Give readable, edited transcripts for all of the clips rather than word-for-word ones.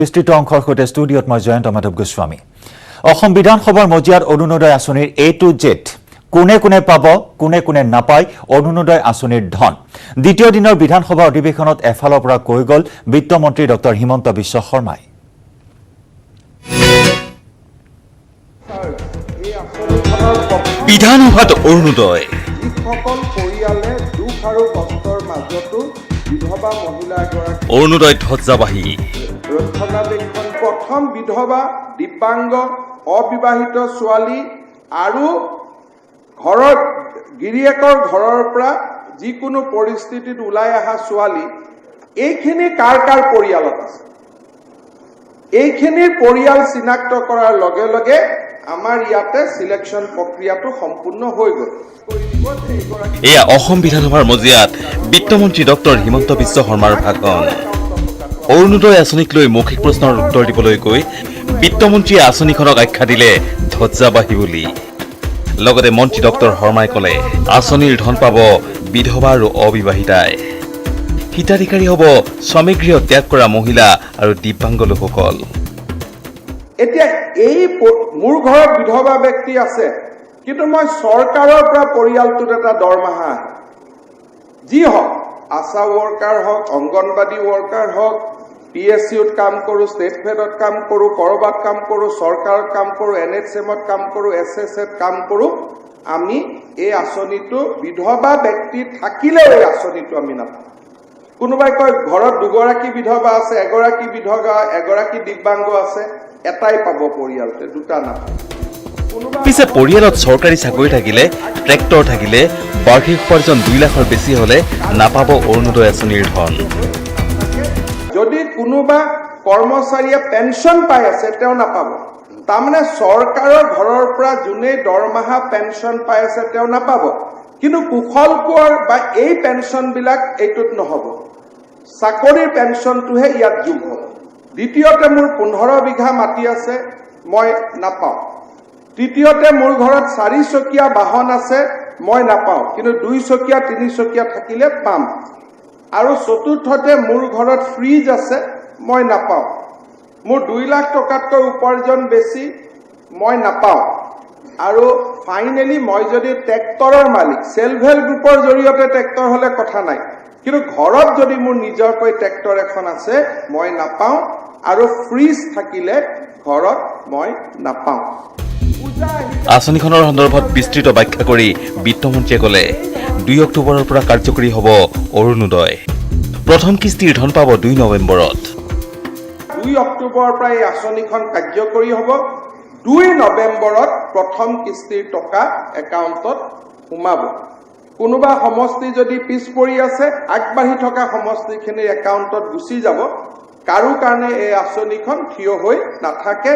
বিস্তৃত অংশৰ সৈতে ষ্টুডিঅ'ত মই জয়ন্ত মাধৱ গোস্বামী। অসম বিধানসভাৰ মজিয়াত অৰুণোদয় আঁচনিৰ A to Z কোনে কোনে পাব, কোনে কোনে নাপায় অৰুণোদয় আঁচনিৰ ধন। দ্বিতীয় দিনৰ বিধানসভা অধিৱেশনত এফালৰ পৰা কৈ গ'ল বিত্তমন্ত্ৰী ডক্টৰ হিমন্ত বিশ্ব শৰ্মাই। বিধানসভাত অৰুণোদয় অৰুণোদয় ধ্বজাবাহী ৰক্ষণাবেক্ষণ প্ৰথম বিধৱা দিব্যাংগ অবিবাহিত ছোৱালী আৰু ঘৰৰ গিৰিয়েকৰ ঘৰৰ পৰা যিকোনো পৰিস্থিতিত ওলাই অহা ছোৱালী এইখিনি কাৰ কাৰ পৰিয়ালত আছে, এইখিনিৰ পৰিয়াল চিনাক্ত কৰাৰ লগে লগে আমাৰ ইয়াতে সিলেকশন প্ৰক্ৰিয়াটো সম্পূৰ্ণ হৈ গ'ল। এয়া অসম বিধানসভাৰ মজিয়াত বিত্তমন্ত্ৰী ডক্টৰ হিমন্ত বিশ্ব শৰ্মাৰ ভাষণ। অৰুণোদয় আঁচনিক লৈ মৌখিক প্ৰশ্নৰ উত্তৰ দিবলৈ গৈ বিত্তমন্ত্ৰীয়ে আঁচনিখনক আখ্যা দিলে ধ্বজাবাহী বুলি। লগতে মন্ত্ৰী ডক্টৰ শৰ্মাই ক'লে আঁচনিৰ ধন পাব বিধৱা আৰু অবিবাহিতাই। হিতাধিকাৰী হ'ব স্বামীগৃহ ত্যাগ কৰা মহিলা আৰু দিব্যাংগ লোকসকল। এতিয়া এই মোৰ ঘৰত বিধৱা ব্যক্তি আছে, কিন্তু মই চৰকাৰৰ পৰা পৰিয়ালটোত এটা দৰমহা যি হওক, আশা ৱৰ্কাৰ হওক, অংগনবাদী ৱৰ্কাৰ হওক, PSCত কাম কৰোঁ, ষ্টেট ফেডত কাম কৰোঁ, কৰবাত কাম কৰোঁ, চৰকাৰত কাম কৰোঁ, NHMত কাম কৰোঁ, SSত কাম কৰোঁ, আমি এই আঁচনিটো বিধৱা ব্যক্তি থাকিলেও এই আঁচনিটো আমি নাপাওঁ। কোনোবাই কয় ঘৰত দুগৰাকী বিধৱা আছে, এগৰাকী বিধৱা, এগৰাকী দিব্যাংগ আছে, এটাই পাব পৰিয়ালতে, দুটা নাপায়। পিছে পৰিয়ালত চৰকাৰী চাকৰি থাকিলে, ট্ৰেক্টৰ থাকিলে, বাৰ্ষিক উপাৰ্জন 2 লাখৰ বেছি হলে নাপাব অৰুণোদয় আঁচনিৰ ধন। যদি কোনোবা কৰ্মচাৰীয়ে পেঞ্চন পাই আছে তেওঁ নাপাব। তাৰমানে চৰকাৰৰ ঘৰৰ পৰা যোনে দৰমহা পেঞ্চন পাই আছে তেওঁ নাপাব, কিন্তু কুশল কোঁৱৰ বা এই পেঞ্চনবিলাক এইটোত নহ'ব, চাকৰিৰ পেঞ্চনটোহে ইয়াত যোগ হ'ব। দ্বিতীয়তে মোৰ 15 বিঘা মাটি আছে, মই নাপাওঁ। তৃতীয়তে মোৰ ঘৰত 4 চকীয়া বাহন আছে, মই নাপাওঁ, কিন্তু 2 চকীয়া 3 চকীয়া থাকিলে পাম। আৰু চতুৰ্থতে মোৰ ঘৰত ফ্ৰিজ আছে, মই নাপাওঁ। মোৰ 2 লাখ টকাতকৈ উপাৰ্জন বেছি, মই নাপাওঁ। আৰু ফাইনেলি মই যদি ট্ৰেক্টৰৰ মালিক, সেল্ফ হেল্প গ্ৰুপৰ জৰিয়তে ট্ৰেক্টৰ হলে কথা নাই, কিন্তু ঘৰত যদি মোৰ নিজৰকৈ ট্ৰেক্টৰ এখন আছে মই নাপাওঁ, আৰু ফ্ৰিজ থাকিলে ঘৰত মই নাপাওঁ। আঁচনিখনৰ সন্দৰ্ভত বিস্তৃত ব্যাখ্যা কৰি বিত্তমন্ত্ৰীয়ে ক'লে 2 অক্টোবৰৰ পৰা কাৰ্যকৰী হ'ব অৰুণোদয়। প্ৰথম কিস্তিৰ ধন পাব 2 নৱেম্বৰত। 2 অক্টোবৰৰ পৰা এই আঁচনিখন কাৰ্যকৰী হ'ব। 2 নৱেম্বৰত প্ৰথম কিস্তিৰ টকা একাউণ্টত সোমাব। কোনোবা সমষ্টি যদি পিছ পৰি আছে, আগবাঢ়ি থকা সমষ্টিখিনিৰ একাউণ্টত গুচি যাব। কাৰো কাৰণে এই আঁচনিখন থিয় হৈ নাথাকে।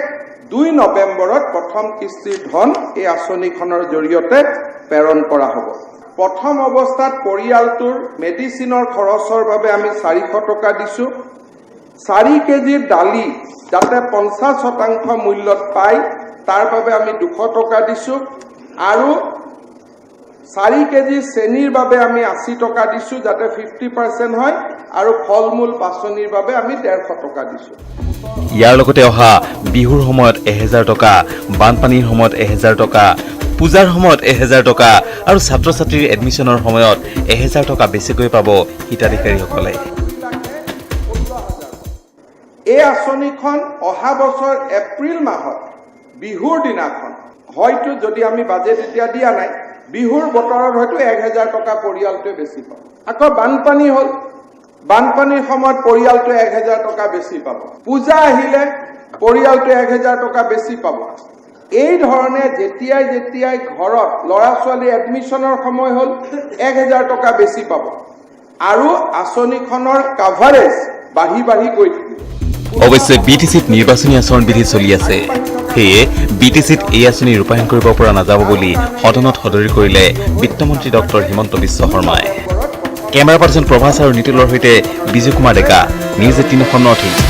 2 নৱেম্বৰত প্ৰথম কিস্তিৰ ধন এই আঁচনিখনৰ জৰিয়তে প্ৰেৰণ কৰা হ'ব। প্ৰথম অৱস্থাত পৰিয়ালটোৰ মেডিচিনৰ খৰচৰ বাবে আমি 400 টকা দিছোঁ। 4 কেজিৰ দালি যাতে 50% মূল্যত পায় তাৰ বাবে আমি 200 টকা দিছোঁ, আৰু 4 কেজি চেনিৰ বাবে আমি 80 টকা দিছোঁ যাতে 50% হয়, আৰু ফল মূল পাচনিৰ বাবে আমি 150 টকা দিছোঁ। ইয়াৰ লগতে অহা বিহুৰ সময়ত 1000 টকা, বানপানীৰ সময়ত 1000 টকা, পূজাৰ সময়ত 1000 টকা আৰু ছাত্ৰ ছাত্ৰীৰ এডমিশ্যনৰ সময়ত 1000 টকা বেছিকৈ পাব হিতাধিকাৰীসকলে। এই আঁচনিখন অহা বছৰ এপ্ৰিল মাহত বিহুৰ দিনাখন হয়তো, যদি আমি বাজেট এতিয়া দিয়া নাই, বিহুৰ বতৰত হয়তো 1000 টকা পৰিয়ালটোৱে বেছি পাব। আকৌ বানপানী হ'ল, বানপানীৰ সময়ত পৰিয়ালটোৱে 1000 টকা বেছি পাব। পূজা আহিলে পৰিয়ালটোৱে 1000 টকা বেছি পাব। এই ধৰণে যেতিয়াই ঘৰত ল'ৰা ছোৱালী এডমিশ্যনৰ সময় হ'ল 1000 টকা বেছি পাব, আৰু আঁচনিখনৰ কাভাৰেজ বাঢ়ি বাঢ়ি গৈ থাকিব। অৱশ্যে BTCত নিৰ্বাচনী আচৰণ বিধি চলি আছে, সেয়ে BTCত এই আঁচনি ৰূপায়ণ কৰিব পৰা নাযাব বুলি সদনত সদৰি কৰিলে বিত্তমন্ত্ৰী ডক্টৰ হিমন্ত বিশ্ব শৰ্মাই। কেমেৰা পাৰ্চন প্ৰভাস আৰু নিতুলৰ সৈতে বিজয় Kumar Deka, news 18 Assam north east.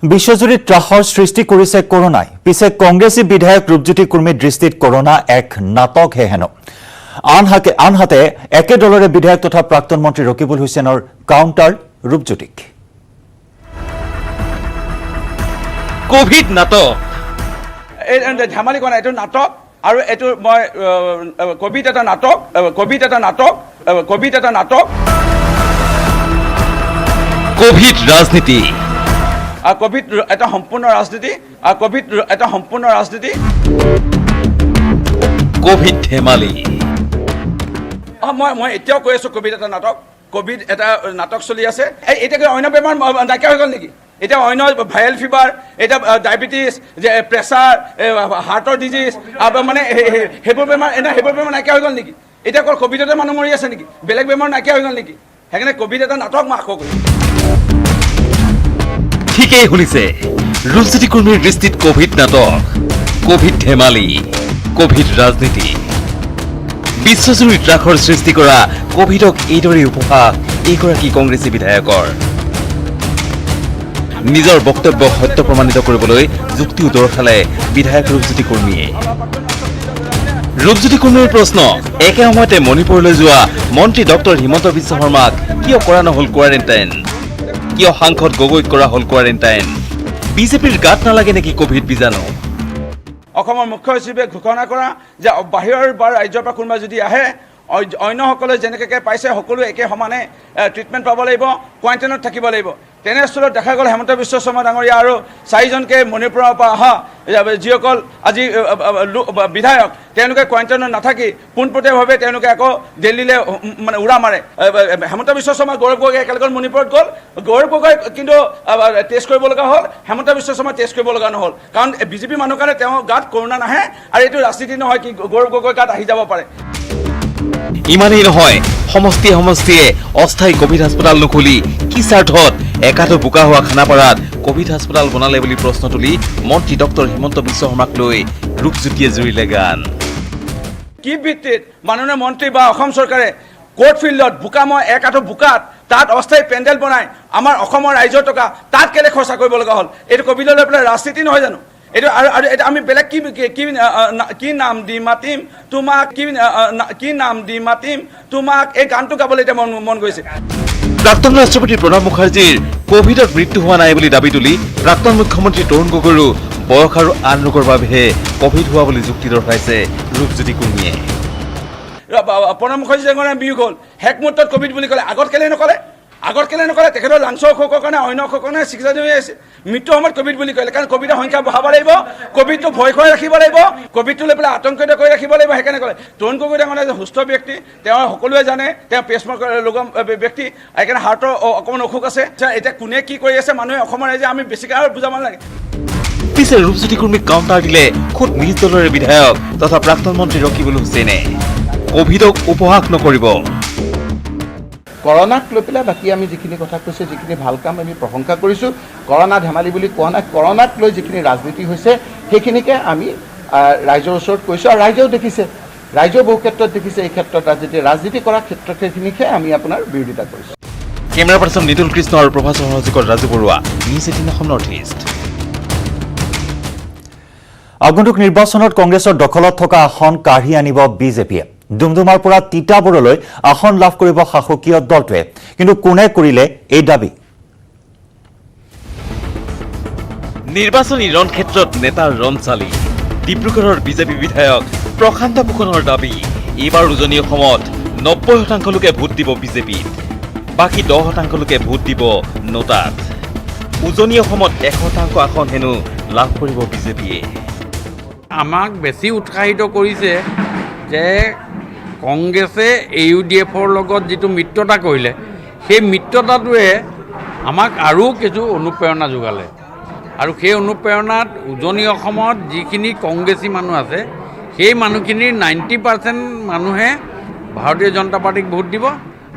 বিশ্বজুৰি ত্ৰাসৰ সৃষ্টি কৰিছে কৰোনাই। পিছে কংগ্ৰেছী বিধায়ক ৰূপজ্যোতি কুৰ্মীৰ দৃষ্টিত কৰোনা এক নাটকহে হেনো। আনহাতে একে দলৰে বিধায়ক তথা প্ৰাক্তন মন্ত্ৰী ৰকিবুল হুছেইনৰ কাউণ্টাৰ ৰূপজ্যোতিক। কোভিড নাটক এই ধেমালি কৰা নাই, এইটো নাটক আৰু এইটো মই কভিড এটা নাটক, কভিড এটা নাটক, কভিড এটা নাটক, কোভিড ৰাজনীতি কভিড এটা সম্পূৰ্ণ ৰাজনীতি, কভিড এটা সম্পূৰ্ণ ৰাজনীতি, কোভিড ধেমালি মই এতিয়াও কৈ আছোঁ কভিড এটা নাটক, কভিড এটা নাটক চলি আছে। এতিয়া অন্য বেমাৰ নাইকিয়া হৈ গ'ল নেকি? এতিয়া অন্য ভাইৰেল ফিভাৰ, এতিয়া ডায়েবেটিছ, প্ৰেছাৰ, হাৰ্টৰ ডিজিজ, মানে সেইবোৰ বেমাৰ নাইকিয়া হৈ গ'ল নেকি? এতিয়া অকল কভিডতে মানুহ মৰি আছে নেকি? বেলেগ বেমাৰ নাইকিয়া হৈ গ'ল নেকি? সেইকাৰণে কভিড এটা নাটক মই আকৌ কৰিম। ঠিকেই শুনিছে, ৰূপজ্যোতি কুৰ্মীৰ দৃষ্টিত কোভিড নাটক, কোভিড ধেমালি, কোভিড ৰাজনীতি। বিশ্বজুৰি ত্ৰাসৰ সৃষ্টি কৰা কোভিডক এইদৰে উপহাস এইগৰাকী কংগ্ৰেছী বিধায়কৰ। নিজৰ বক্তব্য সত্য প্ৰমাণিত কৰিবলৈ যুক্তিও দৰ্শালে বিধায়ক ৰূপজ্যোতি কুৰ্মীয়ে। ৰূপজ্যোতি কুৰ্মীৰ প্ৰশ্ন, একে সময়তে মণিপুৰলৈ যোৱা মন্ত্ৰী ডক্টৰ হিমন্ত বিশ্ব শৰ্মাক কিয় কৰা নহ'ল কোৱাৰেণ্টাইন? কিয় সাংসদ গগৈক কৰা হ'ল কোৱাৰেণ্টাইন? বিজেপিৰ গাত নালাগে নেকি কোভিড বীজাণু? অসমৰ মুখ্য সচিবে ঘোষণা কৰা যে বাহিৰৰ বা ৰাজ্যৰ পৰা কোনোবা যদি আহে, অন্যসকলে যেনেকৈ পাইছে সকলো একে সমানে ট্ৰিটমেণ্ট পাব লাগিব, কোৱাৰেণ্টাইনত থাকিব লাগিব। তেনেস্থলত দেখা গ'ল হিমন্ত বিশ্ব শৰ্মা ডাঙৰীয়া আৰু 4জনকে মণিপুৰৰ পৰা অহা যিসকল আজি বিধায়ক, তেওঁলোকে কোৱাৰেণ্টাইনত নাথাকি পোনপটীয়াভাৱে তেওঁলোকে আকৌ দিল্লীলৈ মানে উৰা মাৰে। হিমন্ত বিশ্ব শৰ্মা, গৌৰৱ গগৈ একেলগে মণিপুৰত গ'ল, গৌৰৱ গগৈ কিন্তু টেষ্ট কৰিব লগা হ'ল, হিমন্ত বিশ্ব শৰ্মা টেষ্ট কৰিব লগা নহ'ল। কাৰণ বিজেপি মানুহৰ কাৰণে তেওঁৰ গাত কৰোণা নাহে, আৰু এইটো ৰাজনীতি নহয় কি গৌৰৱ গগৈৰ গাত আহি যাব পাৰে। ইমানেই নহয়, সমষ্টিয়ে সমষ্টিয়ে অস্থায়ী কোভিড হাস্পতাল নুখুলি কি স্বাৰ্থত একাটো বোকা হোৱা খানাপাৰাত কোভিড হাস্পতাল বনালে বুলি প্ৰশ্ন তুলি মন্ত্ৰী ডক্টৰ হিমন্ত বিশ্ব শৰ্মাক লৈ ৰূপজ্যোতিয়ে জুৰিলে গান। কি ভিত্তিত মাননীয় মন্ত্ৰী বা অসম চৰকাৰে কোৰ্ট ফিল্ডত বোকাময় একাটো বোকাত তাত অস্থায়ী পেণ্ডেল বনাই আমাৰ অসমৰ ৰাইজৰ টকা তাত কেলে খৰচা কৰিব লগা হ'ল? এইটো কোভিডলৈ লৈ পেলাই ৰাজনীতি নহয় জানো? এইটো আৰু এটা আমি বেলেগ কি নাম দি মাতিম তোমাক, কি নাম দি মাতিম তোমাক, এই গানটো গাবলৈ এতিয়া মন গৈছে। প্ৰাক্তন ৰাষ্ট্ৰপতি প্ৰণৱ মুখাৰ্জীৰ কোভিডত মৃত্যু হোৱা নাই বুলি দাবী তুলি প্ৰাক্তন মুখ্যমন্ত্ৰী তৰুণ গগৈৰো বয়স আৰু আন ৰোগৰ বাবেহে কোভিড হোৱা বুলি যুক্তি দৰ্শাইছে ৰূপজ্যোতি কুৰ্মীয়ে। প্ৰণৱ মুখাৰ্জী ডাঙৰীয়া বিয়োগ হ'ল, শেষ মুহূৰ্তত কোভিড বুলি ক'লে, আগত কেলে নক'লে? তেখেতৰ লাংচৰ অসুখৰ কাৰণে অন্য অসুখৰ কাৰণে চিকিৎসা হৈ আছে, মৃত্যু সময়ত কোভিড বুলি ক'লে। কাৰণ কোভিডৰ সংখ্যা বঢ়াব লাগিব, কোভিডটো ভয় খুৱাই ৰাখিব লাগিব, কোভিডটো লৈ পেলাই আতংকিত কৰি ৰাখিব লাগিব, সেইকাৰণে ক'লে। তৰুণ গগৈ ডাঙৰীয়া এজন সুস্থ ব্যক্তি, তেওঁ সকলোৱে জানে, তেওঁ পেচমেকাৰ লগা ব্যক্তি, সেইকাৰণে হাৰ্টৰ অকণমান অসুখ আছে। এতিয়া কোনে কি কৰি আছে মানুহে অসমৰ ৰাইজে আমি বেছিকৈ আৰু বুজাব নালাগে। পিছে ৰূপজ্যোতি কুৰ্মীক কাউণ্টাৰ দিলে খোদ নিজ দলৰে বিধায়ক তথা প্ৰাক্তন মন্ত্ৰী ৰকিবুল হুছেইনে। কোভিডক উপহাস নকৰিব। কৰোণাক লৈ পেলাই বাকী আমি যিখিনি কথা কৈছোঁ, যিখিনি ভাল কাম আমি প্ৰশংসা কৰিছোঁ, কৰোণা ধেমালি বুলি কোৱা নাই। কৰোণাক লৈ যিখিনি ৰাজনীতি হৈছে সেইখিনিকে আমি ৰাইজৰ ওচৰত কৈছোঁ, আৰু ৰাইজেও দেখিছে, ৰাইজেও বহু ক্ষেত্ৰত দেখিছে এই ক্ষেত্ৰত ৰাজনীতি কৰাৰ ক্ষেত্ৰত সেইখিনিকে আমি আপোনাৰ বিৰোধিতা কৰিছোঁ। কেমেৰা পাৰ্চন নিতুল কৃষ্ণ আৰু প্ৰভাস সহযোগত Raju Baruah, news 18 Assam north east. আগন্তুক নিৰ্বাচনত কংগ্ৰেছৰ দখলত থকা আসন কাঢ়ি আনিব বিজেপিয়ে। ডুমডুমাৰ পৰা তিতাবৰলৈ আসন লাভ কৰিব শাসকীয় দলটোৱে। কিন্তু কোনে কৰিলে এই দাবী? নিৰ্বাচনী ৰণ ক্ষেত্ৰত নেতাৰ ৰণ চালি ডিব্ৰুগড়ৰ বিজেপি বিধায়ক প্ৰশান্ত ফুকনৰ দাবী, এইবাৰ উজনি অসমত 90% লোকে ভোট দিব বিজেপিত, বাকী 10% লোকে ভোট দিব নটাত। উজনি অসমত 100% আসন হেনো লাভ কৰিব বিজেপিয়ে। আমাক বেছি উৎসাহিত কৰিছে যে কংগ্ৰেছে AUDFৰ লগত যিটো মিত্ৰতা কৰিলে, সেই মিত্ৰতাটোৱে আমাক আৰু কিছু অনুপ্ৰেৰণা যোগালে। আৰু সেই অনুপ্ৰেৰণাত উজনি অসমত যিখিনি কংগ্ৰেছী মানুহ আছে, সেই মানুহখিনিৰ 90% মানুহে ভাৰতীয় জনতা পাৰ্টিক ভোট দিব,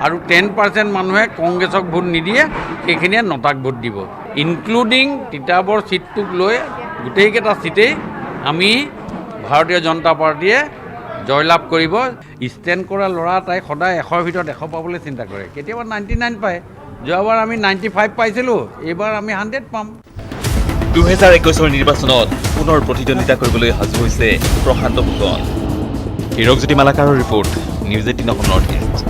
আৰু 10% মানুহে কংগ্ৰেছক ভোট নিদিয়ে, সেইখিনিয়ে নটাক ভোট দিব। ইনক্লুডিং তিতাবৰ ছিটটোক লৈ গোটেইকেইটা ছিটেই আমি ভাৰতীয় জনতা পাৰ্টীয়ে জয়লাভ কৰিব। ষ্টেণ্ড কৰা ল'ৰা এটাই সদায় 100ৰ ভিতৰত 100 পাবলৈ চিন্তা কৰে, কেতিয়াবা 99 পায়। যোৱাবাৰ আমি 95 পাইছিলোঁ, এইবাৰ আমি 100 পাম। 2021ৰ নিৰ্বাচনত পুনৰ প্ৰতিদ্বন্দ্বিতা কৰিবলৈ সাজু হৈছে প্ৰশান্ত ফুকন। হীৰকজ্যোতি মালাকাৰৰ report, news 18 Assam north east.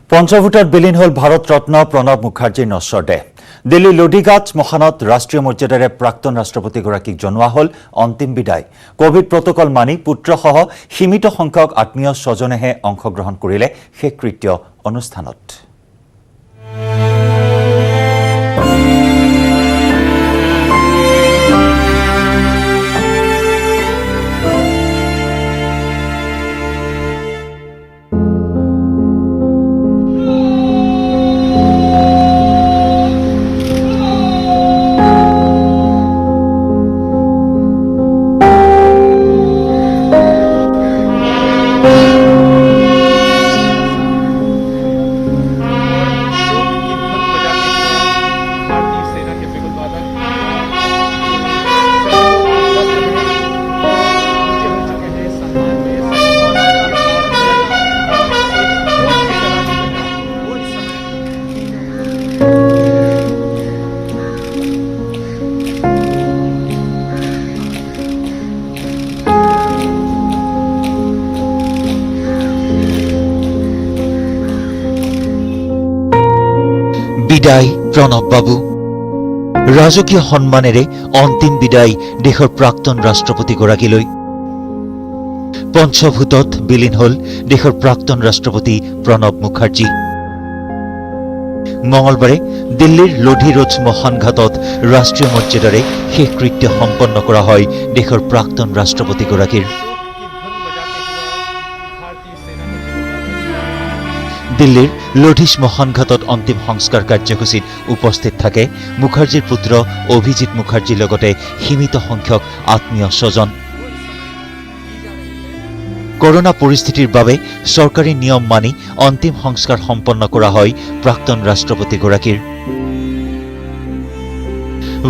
পঞ্চভূতত বিলীন হল ভাৰত ৰত্ন প্ৰণৱ মুখাৰ্জীৰ নশ্বৰ দেহ দিল্লীৰ লোডিঘাট শ্মশানত ৰাষ্ট্ৰীয় মৰ্যাদাৰে প্ৰাক্তন ৰাষ্ট্ৰপতিগৰাকীক জনোৱা হল অন্তিম বিদায় কোভিড প্ৰটকল মানি পুত্ৰসহ সীমিত সংখ্যক আত্মীয় স্বজনেহে অংশগ্ৰহণ কৰিলে শেষকৃত্য অনুষ্ঠানত বিদায় প্ৰণৱ বাবু ৰাজকীয় সন্মানেৰে অন্তিম বিদায় দেশৰ প্ৰাক্তন ৰাষ্ট্ৰপতিগৰাকীলৈ পঞ্চভূতত বিলীন হল দেশৰ প্ৰাক্তন ৰাষ্ট্ৰপতি প্ৰণৱ মুখাৰ্জী মঙলবাৰে দিল্লীৰ লোধি ৰোড শ্মশানঘাটত ৰাষ্ট্ৰীয় মৰ্যাদাৰে শেষকৃত্য সম্পন্ন কৰা হয় দেশৰ প্ৰাক্তন ৰাষ্ট্ৰপতিগৰাকীৰ দিল্লীৰ লোধি শ্মশানঘাটত অন্তিম সংস্কাৰ কাৰ্যসূচীত উপস্থিত থাকে মুখাৰ্জীৰ পুত্ৰ অভিজিৎ মুখাৰ্জীৰ লগতে সীমিত সংখ্যক আত্মীয় স্বজন কৰোনা পৰিস্থিতিৰ বাবে চৰকাৰী নিয়ম মানি অন্তিম সংস্কাৰ সম্পন্ন কৰা হয় প্ৰাক্তন ৰাষ্ট্ৰপতিগৰাকীৰ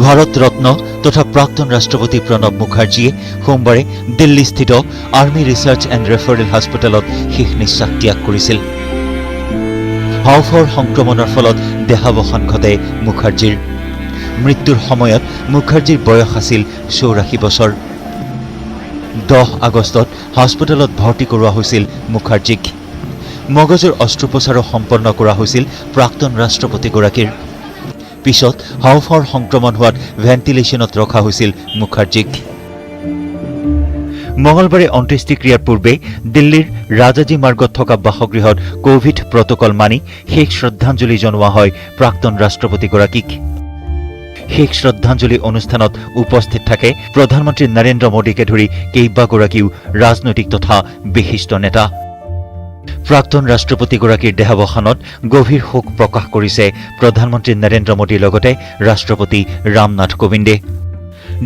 ভাৰত ৰত্ন তথা প্ৰাক্তন ৰাষ্ট্ৰপতি প্ৰণৱ মুখাৰ্জীয়ে সোমবাৰে দিল্লীস্থিত আৰ্মি ৰিচাৰ্চ এণ্ড ৰেফাৰেল হাস্পতালত শেষ নিশ্বাস ত্যাগ কৰিছিল হাওফাওৰ সংক্ৰমণৰ ফলত দেহাৱসান ঘটে মুখাৰ্জীৰ মৃত্যুৰ সময়ত মুখাৰ্জীৰ বয়স আছিল 84 বছৰ 10 আগষ্টত হাস্পতালত ভৰ্তি কৰোৱা হৈছিল মুখাৰ্জীক মগজুৰ অস্ত্ৰোপচাৰো সম্পন্ন কৰা হৈছিল প্ৰাক্তন ৰাষ্ট্ৰপতিগৰাকীৰ পিছত হাওফাওৰ সংক্ৰমণ হোৱাত ভেণ্টিলেশ্যনত ৰখা হৈছিল মুখাৰ্জীক মঙলবাৰে অন্ত্যেষ্টিক্ৰিয়াৰ পূৰ্বে দিল্লীৰ ৰাজাজী মাৰ্গত থকা বাসগৃহত কোভিড প্ৰটকল মানি শেষ শ্ৰদ্ধাঞ্জলি জনোৱা হয় প্ৰাক্তন ৰাষ্ট্ৰপতিগৰাকীক শেষ শ্ৰদ্ধাঞ্জলি অনুষ্ঠানত উপস্থিত থাকে প্ৰধানমন্ত্ৰী নৰেন্দ্ৰ মোদীকে ধৰি কেইবাগৰাকীও ৰাজনৈতিক তথা বিশিষ্ট নেতা প্ৰাক্তন ৰাষ্ট্ৰপতিগৰাকীৰ দেহাৱসানত গভীৰ শোক প্ৰকাশ কৰিছে প্ৰধানমন্ত্ৰী নৰেন্দ্ৰ মোদীৰ লগতে ৰাষ্ট্ৰপতি ৰামনাথ কোবিন্দে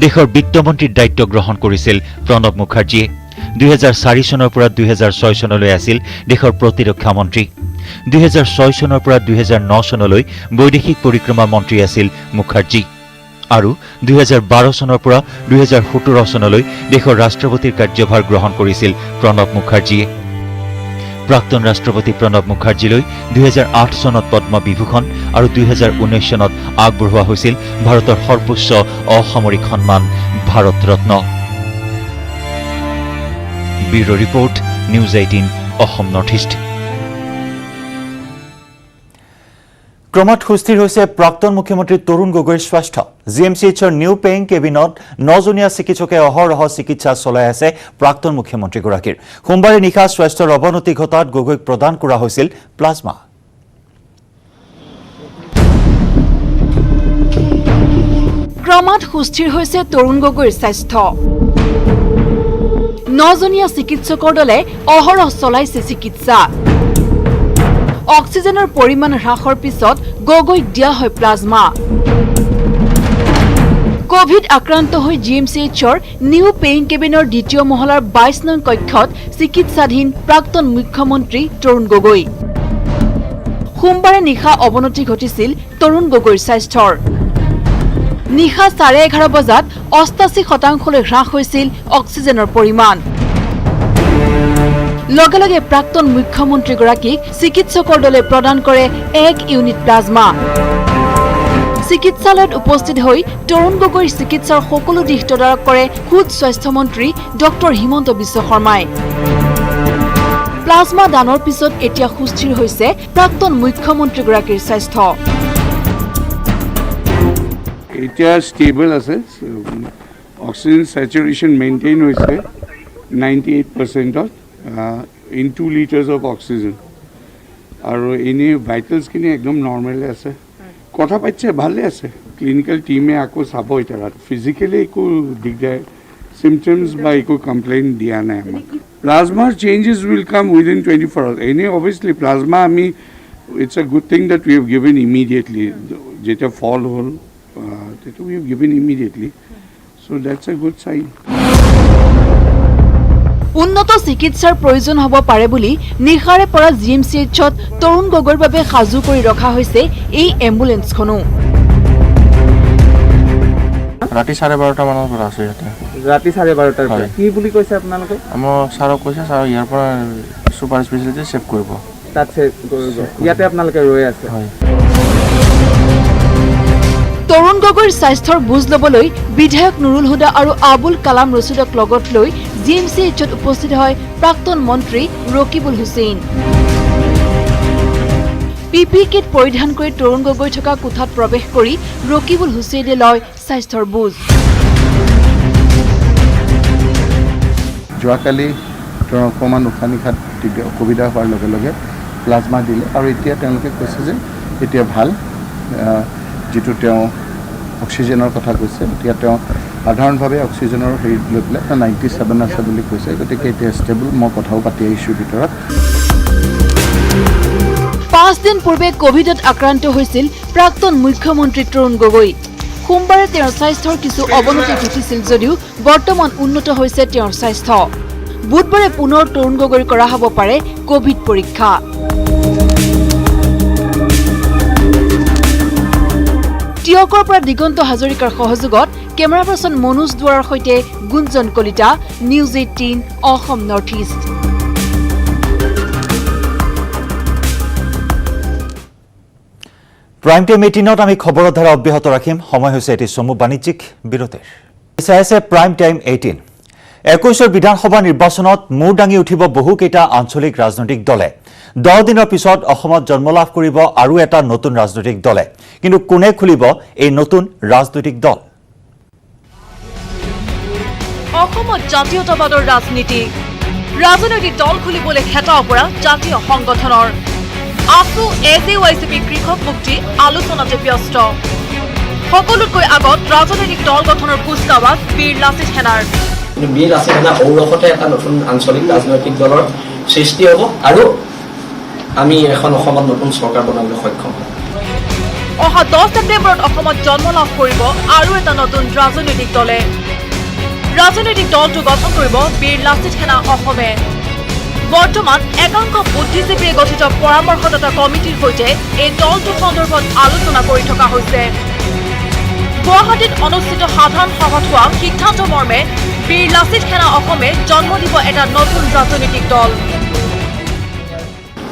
দেশৰ বিত্তমন্ত্ৰীৰ দায়িত্ব গ্ৰহণ কৰিছিল প্ৰণৱ মুখাৰ্জীয়ে 2004 চনৰ পৰা 2006 চনলৈ আছিল দেশৰ প্ৰতিৰক্ষা মন্ত্ৰী 2006 চনৰ পৰা 2009 চনলৈ বৈদেশিক পৰিক্ৰমা মন্ত্ৰী আছিল মুখাৰ্জী আৰু 2012 চনৰ পৰা 2017 চনলৈ দেশৰ ৰাষ্ট্ৰপতিৰ কাৰ্যভাৰ গ্ৰহণ কৰিছিল প্ৰণৱ মুখাৰ্জীয়ে প্ৰাক্তন ৰাষ্ট্ৰপতি প্ৰণৱ মুখাৰ্জীলৈ 2008 চনত পদ্ম বিভূষণ আৰু 2019 চনত আগবঢ়োৱা হৈছিল ভাৰতৰ সৰ্বোচ্চ অসামৰিক সন্মান Bharat Ratna bureau report news 18 Assam north east ক্ৰমত সুস্থিৰ হৈছে প্ৰাক্তন মুখ্যমন্ত্ৰী তৰুণ গগৈৰ স্বাস্থ্য জিএমচিএইচৰ নিউ পেইং কেবিনত 9জনীয়া চিকিৎসকে অহৰহ চিকিৎসা চলাই আছে প্ৰাক্তন মুখ্যমন্ত্ৰীগৰাকীৰ সোমবাৰে নিশা স্বাস্থ্যৰ অৱনতি ঘটাত গগৈক প্ৰদান কৰা হৈছিল প্লাজমা ক্ৰমত সুস্থিৰ হৈছে তৰুণ গগৈৰ স্বাস্থ্য 9জনীয়া চিকিৎসকৰ দলে অহৰহ চলাইছে চিকিৎসা অক্সিজেনৰ পৰিমাণ হ্ৰাসৰ পিছত গগৈক দিয়া হয় প্লাজমা কোভিড আক্ৰান্ত হৈ জিএমচিএইচৰ নিউ পেইং কেবিনৰ দ্বিতীয় মহলাৰ 22 নং কক্ষত চিকিৎসাধীন প্ৰাক্তন মুখ্যমন্ত্ৰী তৰুণ গগৈ সোমবাৰে নিশা অৱনতি ঘটিছিল তৰুণ গগৈৰ স্বাস্থ্যৰ নিশা 11:30 বজাত 88% হ্ৰাস হৈছিল অক্সিজেনৰ পৰিমাণ লগে লগে প্ৰাক্তন মুখ্যমন্ত্ৰীগৰাকীক চিকিৎসকৰ দলে প্ৰদান কৰে 1 ইউনিট প্লাজমা চিকিৎসালয়ত উপস্থিত হৈ তৰুণ গগৈৰ চিকিৎসাৰ সকলো দিশ তদাৰক কৰে খুদ স্বাস্থ্যমন্ত্ৰী ডক্টৰ হিমন্ত বিশ্ব শৰ্মাই প্লাজমা দানৰ পিছত এতিয়া সুস্থিৰ হৈছে প্ৰাক্তন মুখ্যমন্ত্ৰীগৰাকীৰ স্বাস্থ্য। এতিয়া ষ্টেবল আছে, অক্সিজেন স্যাচুৰেশ্যন মেইনটেইন হৈছে 98%, ইন 2 লিটাৰ্ছ অফ অক্সিজেন, আৰু এনেই ভাইটেলছখিনি একদম নৰ্মেলে আছে। কথা পাতিছে, ভালে আছে। ক্লিনিকেল টিমে আকৌ চাব এতিয়া। ফিজিকেলি একো দিগদাৰ চিমটমছ বা একো কমপ্লেইন দিয়া নাই আমাক। প্লাজমাৰ changes will come within 24 hours। এনেই অভিয়াছলি প্লাজমা আমি it's a good thing that we have given immediately. যেতিয়া ফল হ'ল তেতিয়া we have given immediately, so' that's a good sign. উন্নত চিকিৎসাৰ প্ৰয়োজন হ'ব পাৰে বুলি নিশাৰে পৰা GMCHত তৰুণ গগৈৰ বাবে সাজু কৰি ৰখা হৈছে এই এম্বুলেন্সখনো। ৰাতি 12:30 মানৰ পৰা আছো ইয়াতে। ৰাতি 12:30 পৰা কি বুলি কৈছে আপোনালোকে? আমাৰ ছাৰক কৈছে, ছাৰ ইয়াৰ পৰা ছুপাৰ স্পেচিয়েলিটি চেভ কৰিব। তাত চেভ কৰিব, ইয়াতে আপোনালোকে ৰৈ আছে। হয়। তৰুণ গগৈৰ স্বাস্থ্যৰ বুজ ল'বলৈ বিধায়ক নুৰুল হুদা আৰু আবুল কালাম ৰচিদক লগত লৈ GMCHত উপস্থিত হয় প্ৰাক্তন মন্ত্ৰী ৰকিবুল হুছেইন। PPE কিট পৰিধান কৰি তৰুণ গগৈ থকা কোঠাত প্ৰৱেশ কৰি ৰকিবুল হুছেইনে লয় স্বাস্থ্যৰ বুজ। যোৱাকালি তেওঁৰ অকণমান উশাহ নিশাত অসুবিধা হোৱাৰ লগে লগে প্লাজমা দিলে, আৰু এতিয়া তেওঁলোকে কৈছে যে এতিয়া ভাল। যিটো তেওঁ অক্সিজেনৰ কথা কৈছে, এতিয়া তেওঁ সাধাৰণভাৱে অক্সিজেনৰ হেৰি লৈ পেলাই 97 আছে বুলি কৈছে, গতিকে এতিয়া ষ্টেবল। মই কথাও পাতি আহিছোঁ ভিতৰত। 5 দিন পূৰ্বে কোভিডত আক্ৰান্ত হৈছিল প্ৰাক্তন মুখ্যমন্ত্ৰী তৰুণ গগৈ। সোমবাৰে তেওঁৰ স্বাস্থ্যৰ কিছু অৱনতি ঘটিছিল যদিও বৰ্তমান উন্নত হৈছে তেওঁৰ স্বাস্থ্য। বুধবাৰে পুনৰ তৰুণ গগৈৰ কৰা হ'ব পাৰে কোভিড পৰীক্ষা। টিয়কৰ পৰা দিগন্ত হাজৰিকাৰ সহযোগত কেমেৰা পাৰ্চন মনোজ দুৱাৰৰ সৈতে Gunjan Kalita, news 18 Assam north east. Prime time 18ত আমি খবৰৰ ধাৰা অব্যাহত ৰাখিম। সময় হৈছে এটি চমু বাণিজ্যিক বিৰতিৰ। চাই আছে প্ৰাইম টাইম 18। 21ৰ বিধানসভা নিৰ্বাচনত মূৰ দাঙি উঠিব বহুকেইটা আঞ্চলিক ৰাজনৈতিক দলে। 10 দিনৰ পিছত অসমত জন্মলাভ কৰিব আৰু এটা নতুন ৰাজনৈতিক দলে। কিন্তু কোনে খুলিব এই নতুন ৰাজনৈতিক দল? অসমত জাতীয়তাবাদৰ ৰাজনীতি, ৰাজনৈতিক দল খুলিবলৈ হেতা পৰা জাতীয় সংগঠনৰ। আকৌ AJYCP কৃষক মুক্তি আলোচনাতে ব্যস্ত। সকলোতকৈ আগত ৰাজনৈতিক দল গঠনৰ কুচকাৱাজ বীৰ লাচিত সেনাৰ। বীৰ লাচিত সেনা ঔৰসতে এটা নতুন আঞ্চলিক ৰাজনৈতিক দলৰ সৃষ্টি হ'ব আৰু আমি এখন অসমত নতুন চৰকাৰ বনাবলৈ সক্ষম হ'ম। অহা 10 ছেপ্টেম্বৰত অসমত জন্ম লাভ কৰিব আৰু এটা নতুন ৰাজনৈতিক দলে। ৰাজনৈতিক দলটো গঠন কৰিব বীৰ লাচিত সেনা অসমে। বৰ্তমান একাংশ বুদ্ধিজীৱীয়ে গঠিত পৰামৰ্শদাতা কমিটিৰ সৈতে এই দলটোৰ সন্দৰ্ভত আলোচনা কৰি থকা হৈছে। গুৱাহাটীত অনুষ্ঠিত সাধাৰণ সভাত হোৱা সিদ্ধান্ত মৰ্মে বীৰ লাচিত সেনা অসমে জন্ম দিব এটা নতুন ৰাজনৈতিক দল।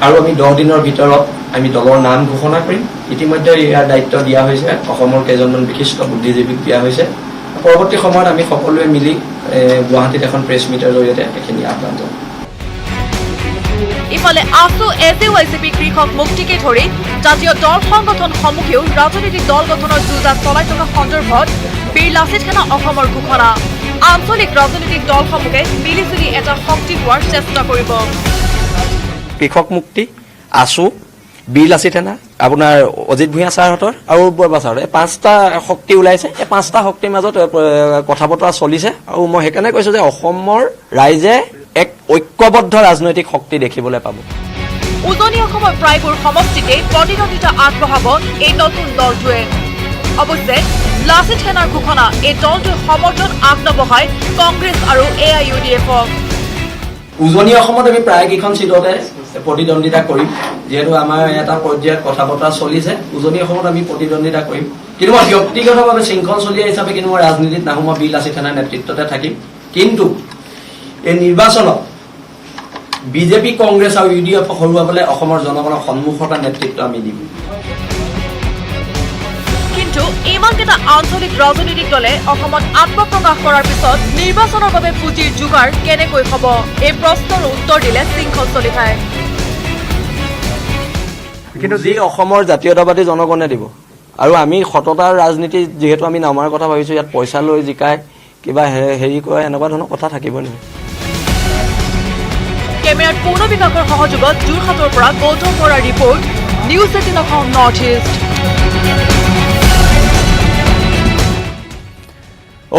আৰু আমি 10 দিনৰ ভিতৰত আমি দলৰ নাম ঘোষণা কৰিম। ইতিমধ্যে ইয়াৰ দায়িত্ব দিয়া হৈছে অসমৰ কেইজনমান বিশিষ্ট বুদ্ধিজীৱীক দিয়া হৈছে। পৰৱৰ্তী সময়ত আমি সকলোৱে মিলি গুৱাহাটীত এখন প্ৰেছ মিটৰ জৰিয়তে এইখিনি আহ্বান জনাম। ইফালে ASU AJYCP কৃষক মুক্তিকে ধৰি জাতীয় দল সংগঠনসমূহেও ৰাজনৈতিক দল গঠনৰ যুঁজা চলাই থকা সন্দৰ্ভত বীৰ লাচিত সেনা অসমৰ ঘোষণা। আঞ্চলিক ৰাজনৈতিক দলসমূহে মিলিজুলি এটা শক্তি হোৱাৰ চেষ্টা কৰিব। কৃষক মুক্তি, ASU, বীৰ লাচিত সেনা, আপোনাৰ অজিত ভূঞা ছাৰহঁতৰ আৰু বৰবা ছাৰৰ এই 5টা শক্তি ওলাইছে। এই 5টা শক্তিৰ মাজত কথা বতৰা চলিছে আৰু মই সেইকাৰণে কৈছোঁ যে অসমৰ ৰাইজে এক ঐক্যবদ্ধ ৰাজনৈতিক শক্তি দেখিবলৈ পাব। উজনি অসমৰ প্ৰায়বোৰ সমষ্টিতে প্ৰতিদ্বন্দ্বিতা আগবঢ়াব এই নতুন দলটোৱে। অৱশ্যে লাচিত সেনাৰ ঘোষণা এই দলটোৱে সমৰ্থন আগনবঢ়ায় কংগ্ৰেছ আৰু AIUDF-ক। উজনি অসমত আমি প্ৰায়কেইখন চিটতে প্ৰতিদ্বন্দ্বিতা কৰিম। যিহেতু আমাৰ এটা পৰ্যায়ত কথা বতৰা চলিছে, উজনি অসমত আমি প্ৰতিদ্বন্দ্বিতা কৰিম। কিন্তু মই ব্যক্তিগতভাৱে শৃংখল চলিয়া হিচাপে কিন্তু মই ৰাজনীতিত নাহোঁ। মই বীৰ লাচিত সেনাৰ নেতৃত্বতে থাকিম। কিন্তু এই নিৰ্বাচনত BJP, কংগ্ৰেছ আৰু UDF হৰুৱাবলৈ অসমৰ জনগণৰ সন্মুখত নেতৃত্ব আমি দিম। কিন্তু ইমানকেইটা আঞ্চলিক ৰাজনৈতিক দলে অসমত আত্মপ্ৰকাশ কৰাৰ পিছত নিৰ্বাচনৰ বাবে পুঁজিৰ যোগাৰ কেনেকৈ হ'ব এই প্ৰশ্নৰ উত্তৰ দিলে শৃংখল চলিহাই। কিন্তু যি অসমৰ জাতীয়তাবাদী জনগণে দিব আৰু আমি সততাৰ ৰাজনীতি যিহেতু আমি নামাৰ কথা ভাবিছোঁ, ইয়াত পইচা লৈ জিকাই কিবা হেৰি কৰে এনেকুৱা ধৰণৰ কথা থাকিব নেকি? কেমেৰাত পূৰ্ণ বিকাশৰ সহযোগত যোৰহাটৰ পৰা গৌতম বৰাৰ report, news 18 Assam north east.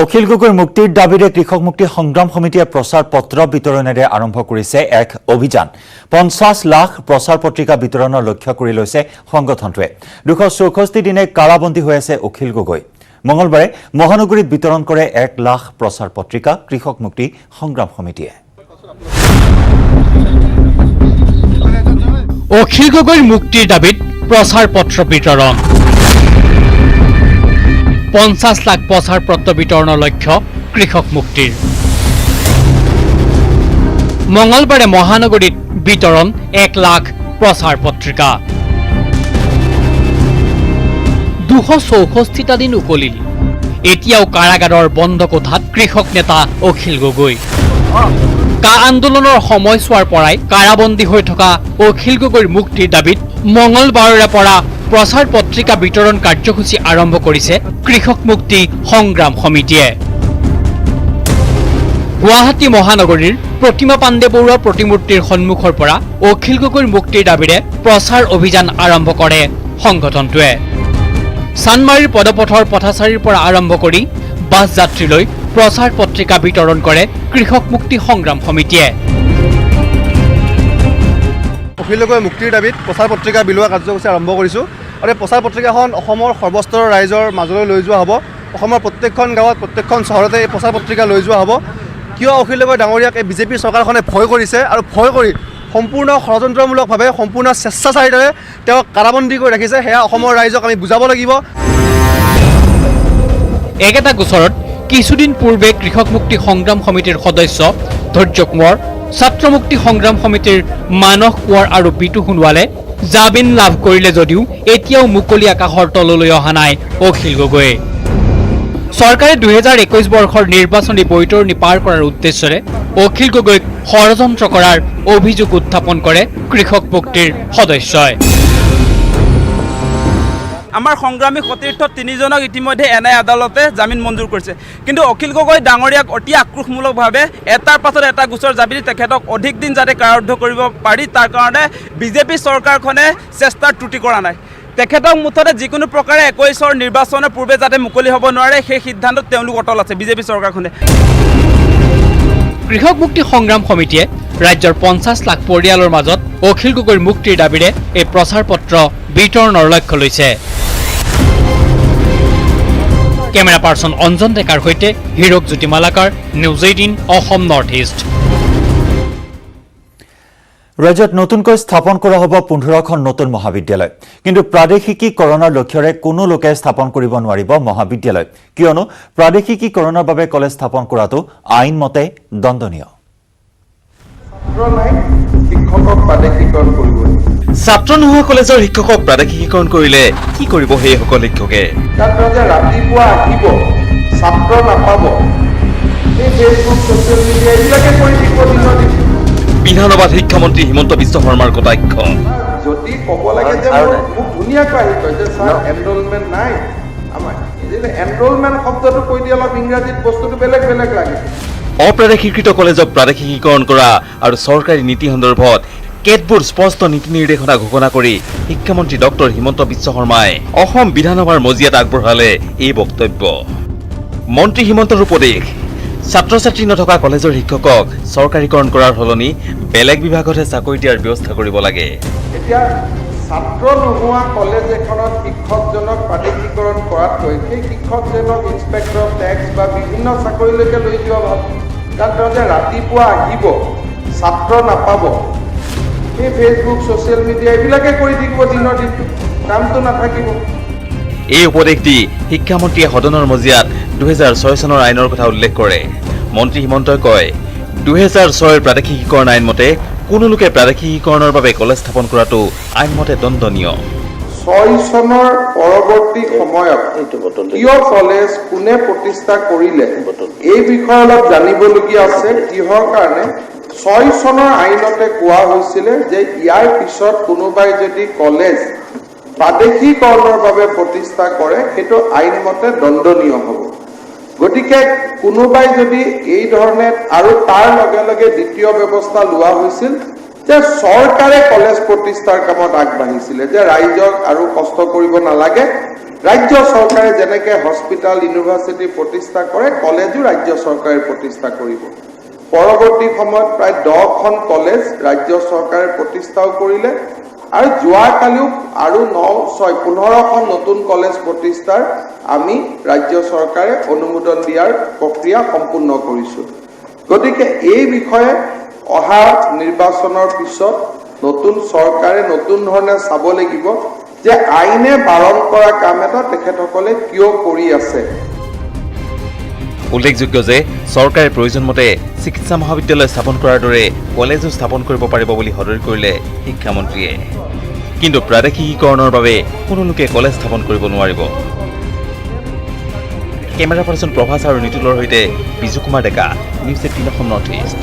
Akhil গগৈৰ মুক্তিৰ দাবীৰে কৃষক মুক্তি সংগ্ৰাম সমিতিয়ে প্ৰচাৰ পত্ৰ বিতৰণেৰে আৰম্ভ কৰিছে এক অভিযান। 50 লাখ প্ৰচাৰ পত্ৰিকা বিতৰণৰ লক্ষ্য কৰি লৈছে সংগঠনটোৱে। 264 দিনে কাৰাবন্দী হৈ আছে অখিল গগৈ। মঙলবাৰে মহানগৰীত বিতৰণ কৰে 1 লাখ প্ৰচাৰ পত্ৰিকা কৃষক মুক্তি সংগ্ৰাম সমিতিয়ে। অখিল গগৈৰ মুক্তিৰ দাবীত প্ৰচাৰ পত্ৰ বিতৰণ। 50 লাখ প্ৰচাৰ পত্ৰ বিতৰণৰ লক্ষ্য কৃষক মুক্তিৰ। মঙলবাৰে মহানগৰীত বিতৰণ 1 লাখ প্ৰচাৰ পত্ৰিকা। 264টা দিন উকলিল, এতিয়াও কাৰাগাৰৰ বন্ধ কোঠাত কৃষক নেতা অখিল গগৈ। কা আন্দোলনৰ সময়ছোৱাৰ পৰাই কাৰাবন্দী হৈ থকা অখিল গগৈৰ মুক্তিৰ দাবীত মঙলবাৰৰে পৰা প্ৰচাৰ পত্ৰিকা বিতৰণ কাৰ্যসূচী আৰম্ভ কৰিছে কৃষক মুক্তি সংগ্ৰাম সমিতিয়ে। গুৱাহাটী মহানগৰীৰ প্ৰতিমা পাণ্ডে বৰুৱা প্ৰতিমূৰ্তিৰ সন্মুখৰ পৰা অখিল গগৈৰ মুক্তিৰ দাবীৰে প্ৰচাৰ অভিযান আৰম্ভ কৰে সংগঠনটোৱে। চানমাৰীৰ পদপথৰ পথাচাৰীৰ পৰা আৰম্ভ কৰি বাছ যাত্ৰীলৈ প্ৰচাৰ পত্ৰিকা বিতৰণ কৰে কৃষক মুক্তি সংগ্ৰাম সমিতিয়ে। অখিল গগৈৰ মুক্তিৰ দাবীত প্ৰচাৰ পত্ৰিকা বিলোৱা কাৰ্যসূচী আৰম্ভ কৰিছোঁ আৰু এই প্ৰচাৰ পত্ৰিকাখন অসমৰ সৰ্বস্তৰৰ ৰাইজৰ মাজলৈ লৈ যোৱা হ'ব। অসমৰ প্ৰত্যেকখন গাঁৱত প্ৰত্যেকখন চহৰতে এই প্ৰচাৰ পত্ৰিকা লৈ যোৱা হ'ব। কিয় অখিল গগৈ ডাঙৰীয়াক এই বিজেপিৰ চৰকাৰখনে ভয় কৰিছে আৰু ভয় কৰি সম্পূৰ্ণ ষড়যন্ত্ৰমূলকভাৱে সম্পূৰ্ণ স্বেচ্ছাচাৰিতাৰে তেওঁক কাৰাবন্দী কৰি ৰাখিছে, সেয়া অসমৰ ৰাইজক আমি বুজাব লাগিব। একেটা গোচৰত কিছুদিন পূৰ্বে কৃষক মুক্তি সংগ্ৰাম সমিতিৰ সদস্য ধৈৰ্য কোঁৱৰ, ছাত্ৰ মুক্তি সংগ্ৰাম সমিতিৰ মানস কোঁৱৰ আৰু বিতু সোণোৱালে জামিন লাভ কৰিলে যদিও এতিয়াও মুকলি আকাশৰ তললৈ অহা নাই অখিল গগৈয়ে। চৰকাৰে 2021 বৰ্ষৰ নিৰ্বাচনী বৈতৰণি পাৰ কৰাৰ উদ্দেশ্যৰে অখিল গগৈক ষড়যন্ত্ৰ কৰাৰ অভিযোগ উত্থাপন কৰে কৃষক মুক্তিৰ সদস্যই। আমাৰ সংগ্ৰামী সতীৰ্থ 3জনক ইতিমধ্যে এনআই আদালতে জামিন মঞ্জুৰ কৰিছে, কিন্তু অখিল গগৈ ডাঙৰীয়াক অতি আক্ৰোশমূলকভাৱে এটাৰ পাছত এটা গোচৰ জাপি দি তেখেতক অধিক দিন যাতে কাৰাৰুদ্ধ কৰিব পাৰি তাৰ কাৰণে বিজেপি চৰকাৰখনে চেষ্টাৰ ত্ৰুটি কৰা নাই। তেখেতক মুঠতে যিকোনো প্ৰকাৰে 21ৰ নিৰ্বাচনৰ পূৰ্বে যাতে মুকলি হ'ব নোৱাৰে সেই সিদ্ধান্তত তেওঁলোক অটল আছে বিজেপি চৰকাৰখনে। কৃষক মুক্তি সংগ্ৰাম সমিতিয়ে ৰাজ্যৰ 50 লাখ পৰিয়ালৰ মাজত অখিল গগৈৰ মুক্তিৰ দাবীৰে এই প্ৰচাৰ পত্ৰ বিতৰণৰ লক্ষ্য লৈছে। কেমেৰা পাৰ্চন অঞ্জন ডেকাৰ সৈতে Hirak Jyoti Malakar, news 18 Assam north east. ৰাজ্যত নতুনকৈ স্থাপন কৰা হ'ব 15খন নতুন মহাবিদ্যালয়, কিন্তু প্ৰাদেশিকীকৰণৰ লক্ষ্যৰে কোনো লোকে স্থাপন কৰিব নোৱাৰিব মহাবিদ্যালয়, কিয়নো প্ৰাদেশিকীকৰণৰ বাবে কলেজ স্থাপন কৰাটো আইনমতে দণ্ডনীয়। ছাত্ৰ নোহোৱা কলেজৰ শিক্ষকক প্ৰাদেশিকীকৰণ কৰিলে কি কৰিব সেইসকল শিক্ষকে? ৰাতিপুৱা আহিব, ছাত্ৰ নাপাব, এই ফেচবুক ছচিয়েল মিডিয়া এইবিলাকে কৰি দিব দিনৰ দিন। বিধানসভাত শিক্ষামন্ত্ৰী হিমন্ত বিশ্ব শৰ্মাৰ কটাক্ষ। যদি ক'ব লাগে যে মোক ধুনীয়াকৈ আহি কয় যে ছাৰ এনৰলমেণ্ট নাই, আমাৰ এনৰলমেণ্ট শব্দটো কৈ দিয়ে অলপ ইংৰাজীত বস্তুটো বেলেগ বেলেগ লাগে। অপ্ৰাদেশীকৃত কলেজক প্ৰাদেশিকীকৰণ কৰা আৰু চৰকাৰী নীতি সন্দৰ্ভত কেতবোৰ স্পষ্ট নীতি নিৰ্দেশনা ঘোষণা কৰি শিক্ষামন্ত্ৰী ডক্টৰ হিমন্ত বিশ্ব শৰ্মাই অসম বিধানসভাৰ মজিয়াত আগবঢ়ালে এই বক্তব্য। মন্ত্ৰী হিমন্তৰ উপদেশ, ছাত্ৰ ছাত্ৰী নথকা কলেজৰ শিক্ষকক চৰকাৰীকৰণ কৰাৰ সলনি বেলেগ বিভাগতহে চাকৰি দিয়াৰ ব্যৱস্থা কৰিব লাগে। এতিয়া ছাত্ৰ নোহোৱা কলেজ এখনত শিক্ষকজনক প্ৰাদেশিকৰণ কৰাতকৈ সেই শিক্ষকজনক ইনস্পেক্টৰ টেক্স বা বিভিন্ন চাকৰিলৈকে লৈ যোৱা ভাল। কাৰণ তেওঁ যে ৰাতিপুৱা আহিব, ছাত্ৰ নাপাব, সেই ফেচবুক ছচিয়েল মিডিয়া এইবিলাকে কৰি থাকিব দিনৰ দিনটো, কামটো নাথাকিব। এই উপদেশ দি শিক্ষামন্ত্ৰীয়ে সদনৰ মজিয়াত 2006 চনৰ আইনৰ কথা উল্লেখ কৰে। মন্ত্ৰী হিমন্তই কয়, 2006ৰ প্ৰাদেশিকীকৰণ আইন মতে কোনো লোকে প্ৰাদেশিকীকৰণৰ বাবে কলেজ স্থাপন কৰাটো আইনমতে দণ্ডনীয়। 6 চনৰ পৰৱৰ্তী সময়ত কিয় কলেজ কোনে প্ৰতিষ্ঠা কৰিলে এই বিষয়ে অলপ জানিবলগীয়া আছে। কিহৰ কাৰণে 6 চনৰ আইনতে কোৱা হৈছিলে যে ইয়াৰ পিছত কোনোবাই যদি কলেজ প্ৰাদেশিকৰণৰ বাবে প্ৰতিষ্ঠা কৰে সেইটো আইনমতে দণ্ডনীয় হ'ব। গতিকে কোনোবাই যদি এই ধৰণে আৰু তাৰ লগে লগে দ্বিতীয় ব্যৱস্থা লোৱা হৈছিল যে চৰকাৰে কলেজ প্ৰতিষ্ঠাৰ কামত আগবাঢ়িছিলে যে ৰাইজক আৰু কষ্ট কৰিব নালাগে, ৰাজ্য চৰকাৰে যেনেকে হস্পিটেল ইউনিভাৰ্চিটি প্ৰতিষ্ঠা কৰে কলেজো ৰাজ্য চৰকাৰে প্ৰতিষ্ঠা কৰিব। পৰৱৰ্তী সময়ত প্ৰায় 10খন কলেজ ৰাজ্য চৰকাৰে প্ৰতিষ্ঠাও কৰিলে আৰু যোৱাকালিও আৰু 15খন নতুন কলেজ প্ৰতিষ্ঠাৰ আমি ৰাজ্য চৰকাৰে অনুমোদন দিয়াৰ প্ৰক্ৰিয়া সম্পূৰ্ণ কৰিছোঁ। গতিকে এই বিষয়ে অহা নিৰ্বাচনৰ পিছত নতুন চৰকাৰে নতুন ধৰণে চাব লাগিব যে আইনে বাৰণ কৰা কাম এটা তেখেতসকলে কিয় কৰি আছে। উল্লেখযোগ্য যে চৰকাৰে প্ৰয়োজন মতে চিকিৎসা মহাবিদ্যালয় স্থাপন কৰাৰ দৰে কলেজো স্থাপন কৰিব পাৰিব বুলি সদৰি কৰিলে শিক্ষামন্ত্ৰীয়ে। কিন্তু প্ৰাদেশিকীকৰণৰ বাবে কোনো লোকে কলেজ স্থাপন কৰিব নোৱাৰিব। কেমেৰা পাৰ্চন প্ৰভাস আৰু নিতুলৰ সৈতে Biju Kumar Deka, news 18 Assam north east.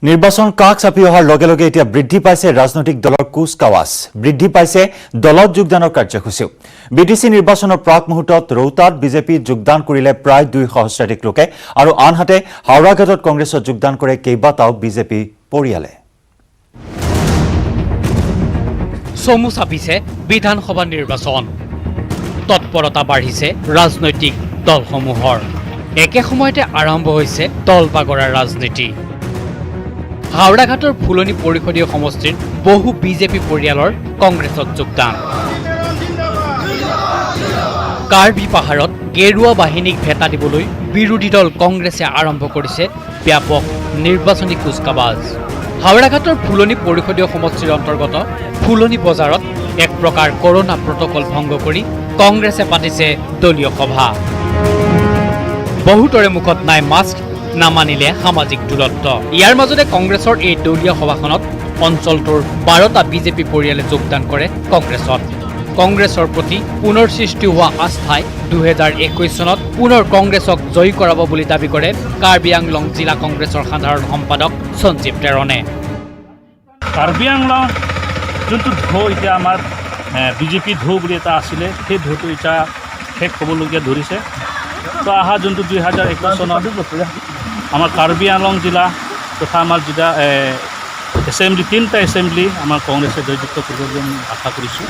নিৰ্বাচন কাষ চাপি অহাৰ লগে লগে এতিয়া বৃদ্ধি পাইছে ৰাজনৈতিক দলৰ কুচকাৱাজ, বৃদ্ধি পাইছে দলত যোগদানৰ কাৰ্যসূচীও। বিটিচি নিৰ্বাচনৰ প্ৰাক মুহূৰ্তত ৰৌতাত বিজেপিত যোগদান কৰিলে প্ৰায় 2 সহস্ৰাধিক লোকে আৰু আনহাতে হাওৰাঘাটত কংগ্ৰেছত যোগদান কৰে কেইবাটাও বিজেপি পৰিয়ালে। চমু চাপিছে বিধানসভা নিৰ্বাচন, তৎপৰতা বাঢ়িছে ৰাজনৈতিক দলসমূহৰ। একে সময়তে আৰম্ভ হৈছে দল বাগৰাৰ ৰাজনীতি। হাওৰাঘাটৰ ফুলনি পৰিষদীয় সমষ্টিৰ বহু বিজেপি পৰিয়ালৰ কংগ্ৰেছত যোগদান। কাৰ্বি পাহাৰত গেৰুৱা বাহিনীক ভেটা দিবলৈ বিৰোধী দল কংগ্ৰেছে আৰম্ভ কৰিছে ব্যাপক নিৰ্বাচনী কুচকাৱাজ। হাওৰাঘাটৰ ফুলনি পৰিষদীয় সমষ্টিৰ অন্তৰ্গত ফুলনি বজাৰত এক প্ৰকাৰ কৰোনা প্ৰটকল ভংগ কৰি কংগ্ৰেছে পাতিছে দলীয় সভা। বহুতৰে মুখত নাই মাস্ক, নামানিলে সামাজিক দূৰত্ব। ইয়াৰ মাজতে কংগ্ৰেছৰ এই দলীয় সভাখনত অঞ্চলটোৰ 12টা বিজেপি পৰিয়ালে যোগদান কৰে কংগ্ৰেছত। কংগ্ৰেছৰ প্ৰতি পুনৰ সৃষ্টি হোৱা আস্থাই 2021 চনত পুনৰ কংগ্ৰেছক জয়ী কৰাব বুলি দাবী কৰে কাৰ্বি আংলং জিলা কংগ্ৰেছৰ সাধাৰণ সম্পাদক সঞ্জীৱ তেৰণে। কাৰ্বি আংলং যোনটো ঢৌ এতিয়া আমাৰ বিজেপি ঢৌ বুলি এটা আছিলে, সেই ঢৌটো এতিয়া শেষ হ'বলগীয়া ধৰিছে। তো অহা যোনটো 2021 চনত আমাৰ কাৰ্বি আংলং জিলা তথা আমাৰ জিলা এছেম্বলি 3টা এছেম্বলি আমাৰ কংগ্ৰেছে জয়যুক্ত কৰিব বুলি আমি আশা কৰিছোঁ।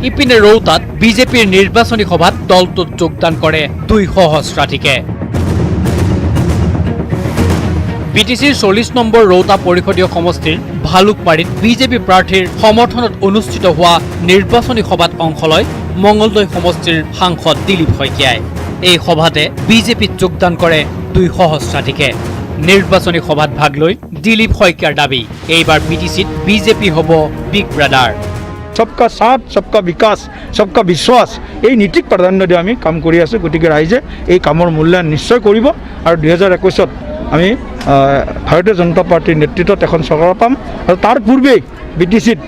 ইপিনে ৰৌতাত বিজেপিৰ নিৰ্বাচনী সভাত দলটোত যোগদান কৰে 2 সহস্ৰাধিকে। বিটিচিৰ 40 নম্বৰ ৰৌতা পৰিষদীয় সমষ্টিৰ ভালুকমাৰীত বিজেপি প্ৰাৰ্থীৰ সমৰ্থনত অনুষ্ঠিত হোৱা নিৰ্বাচনী সভাত অংশ লয় মঙলদৈ সমষ্টিৰ সাংসদ দিলীপ শইকীয়াই। এই সভাতে বিজেপিত যোগদান কৰে 2 সহস্ৰাধিকে। নিৰ্বাচনী সভাত ভাগ লৈ দিলীপ শইকীয়াৰ দাবী, এইবাৰ বিটিচিত বিজেপি হ'ব বিগ ব্ৰাদাৰ। सबका साथ, सबका विकास, सबका विश्वास এই নীতিক প্ৰাধান্য দি আমি কাম কৰি আছোঁ। গতিকে ৰাইজে এই কামৰ মূল্যায়ন নিশ্চয় কৰিব আৰু 2021ত আমি ভাৰতীয় জনতা পাৰ্টিৰ নেতৃত্বত এখন চৰকাৰ পাম আৰু তাৰ পূৰ্বেই বিটিচিত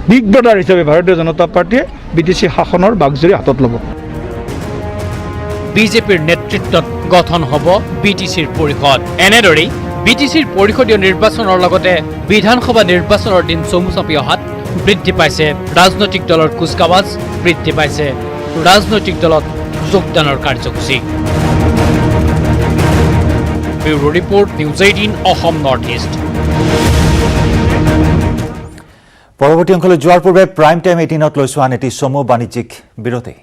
বিগ ব্ৰাদাৰ হিচাপে ভাৰতীয় জনতা পাৰ্টিয়ে বিটিচি শাসনৰ বাগজৰি হাতত ল'ব। বিজেপিৰ নেতৃত্বত গঠন হ'ব বিটিচিৰ পৰিষদ। এনেদৰেই বিটিচিৰ পৰিষদীয় নিৰ্বাচনৰ লগতে বিধানসভা নিৰ্বাচনৰ দিন চমু চাপি অহাত বৃদ্ধি পাইছে ৰাজনৈতিক দলৰ কুচকাৱাজ, বৃদ্ধি পাইছে ৰাজনৈতিক দলত যোগদানৰ কাৰ্যসূচী। Bureau report, news 18 Assam north east. পৰৱৰ্তী অংশলৈ যোৱাৰ পূৰ্বে প্ৰাইম টাইম 18ত লৈছো আন এটি চমু বাণিজ্যিক বিৰতি।